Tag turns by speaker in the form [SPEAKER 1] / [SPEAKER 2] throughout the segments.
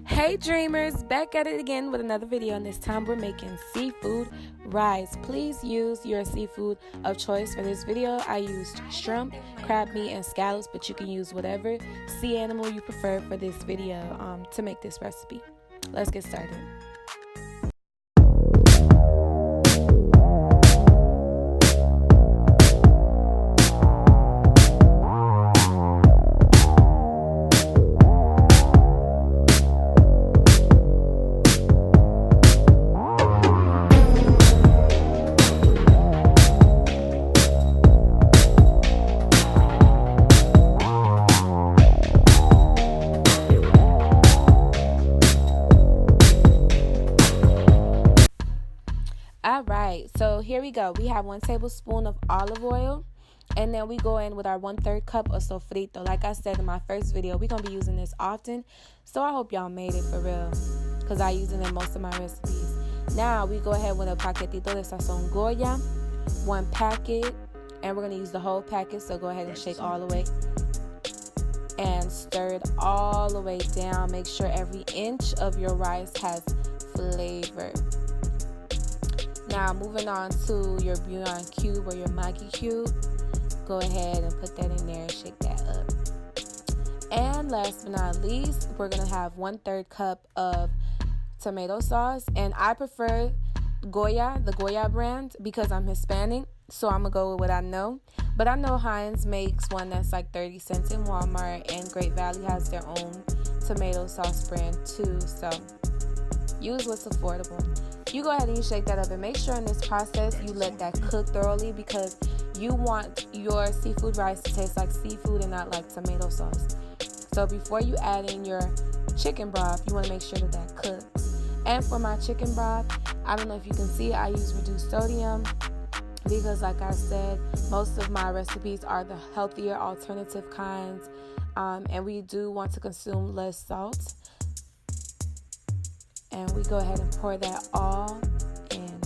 [SPEAKER 1] Hey dreamers, back at it again with another video, and this time we're making seafood rice. Please use your seafood of choice for this video. I used shrimp, crab meat, and scallops, but you can use whatever sea animal you prefer for this video to make this recipe. Let's get started. Alright, so here we go. We have 1 tablespoon of olive oil, and then we go in with our 1/3 cup of sofrito. Like I said in my first video, we're going to be using this often, so I hope y'all made it for real, because I use it in most of my recipes. Now we go ahead with a paquetito de Sazon Goya, 1 packet, and we're going to use the whole packet, so go ahead and shake all the way and stir it all the way down. Make sure every inch of your rice has flavor. Now moving on to your Bouillon Cube or your Maggi Cube, go ahead and put that in there and shake that up. And last but not least, we're going to have 1/3 cup of tomato sauce, and I prefer Goya, the Goya brand, because I'm Hispanic, so I'm going to go with what I know. But I know Heinz makes one that's like 30 cents in Walmart, and Great Valley has their own tomato sauce brand too, so use what's affordable. You go ahead and you shake that up, and make sure in this process you let that cook thoroughly, because you want your seafood rice to taste like seafood and not like tomato sauce. So before you add in your chicken broth, you want to make sure that that cooks. And for my chicken broth, I don't know if you can see, I use reduced sodium because, like I said, most of my recipes are the healthier alternative kinds, and we do want to consume less salt. And we go ahead and pour that all in.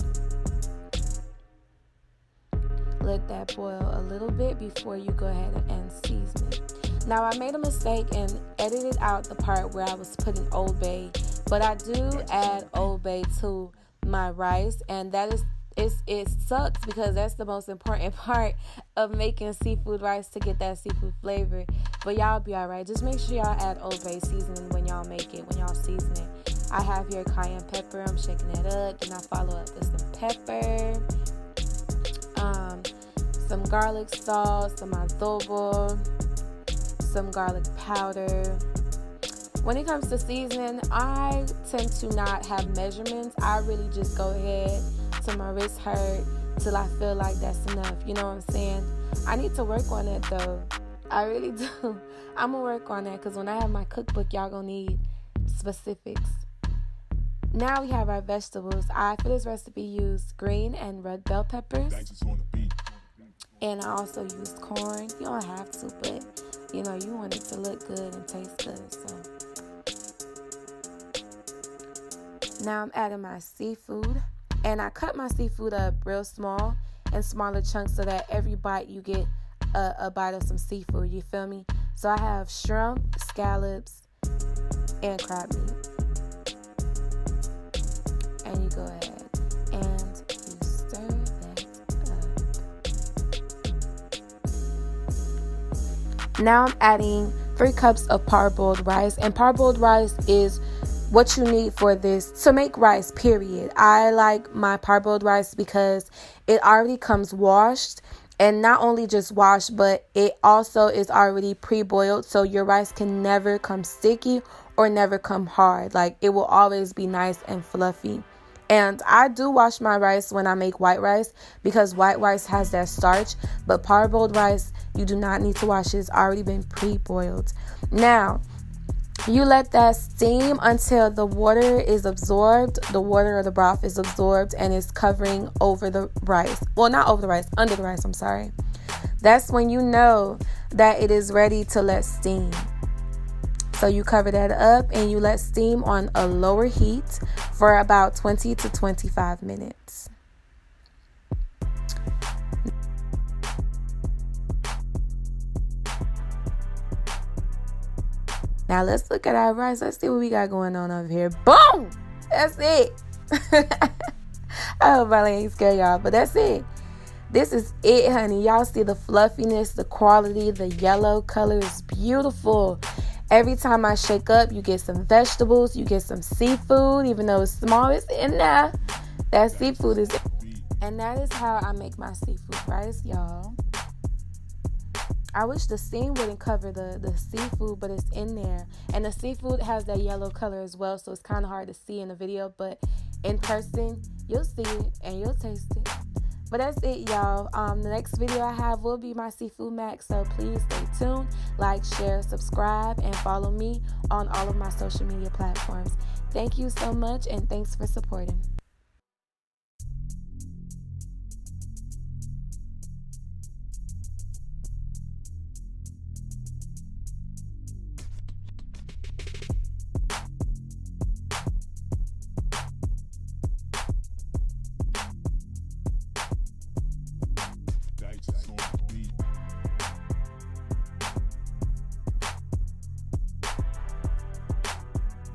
[SPEAKER 1] Let that boil a little bit before you go ahead and season it. Now, I made a mistake and edited out the part where I was putting Old Bay, but I do add Old Bay to my rice, and that is it sucks because that's the most important part of making seafood rice, to get that seafood flavor. But y'all be alright. Just make sure y'all add Old Bay seasoning when y'all make it, when y'all season it. I have here Cayenne Pepper. I'm shaking that up. Then I follow up with some pepper, some garlic salt, some adobo, some garlic powder. When it comes to seasoning, I tend to not have measurements. I really just go ahead till my wrist hurt, till I feel like that's enough. You know what I'm saying? I need to work on it though. I really do. I'm gonna work on that, because when I have my cookbook, y'all gonna need specifics. Now we have our vegetables. I, for this recipe, used green and red bell peppers. And I also used corn. You don't have to, but you know, you want it to look good and taste good. So now I'm adding my seafood. And I cut my seafood up real small and smaller chunks, so that every bite you get a bite of some seafood. You feel me? So I have shrimp, scallops, and crab meat. And you go ahead and you stir that up. Now I'm adding 3 cups of parboiled rice, and parboiled rice is what you need for this to make rice, period. I like my parboiled rice because it already comes washed, and not only just washed, but it also is already pre-boiled, so your rice can never come sticky or never come hard. Like, it will always be nice and fluffy. And I do wash my rice when I make white rice, because white rice has that starch, but parboiled rice, you do not need to wash it. It's already been pre-boiled. Now, you let that steam until the water is absorbed, the water or the broth is absorbed and is covering over the rice. Well, not over the rice, under the rice, I'm sorry. That's when you know that it is ready to let steam. So you cover that up and you let steam on a lower heat for about 20 to 25 minutes. Now let's look at our rice. Let's see what we got going on over here. Boom! That's it. I hope I ain't scare y'all, but that's it. This is it, honey. Y'all see the fluffiness, the quality, the yellow color is beautiful. Every time I shake up, you get some vegetables, you get some seafood, even though it's small, it's in there. That seafood is in. And that is how I make my seafood rice, y'all. I wish the steam wouldn't cover the seafood, but it's in there. And the seafood has that yellow color as well, so it's kind of hard to see in the video. But in person, you'll see it and you'll taste it. But that's it, y'all. The next video I have will be my seafood mac, so please stay tuned. Like, share, subscribe, and follow me on all of my social media platforms. Thank you so much, and thanks for supporting.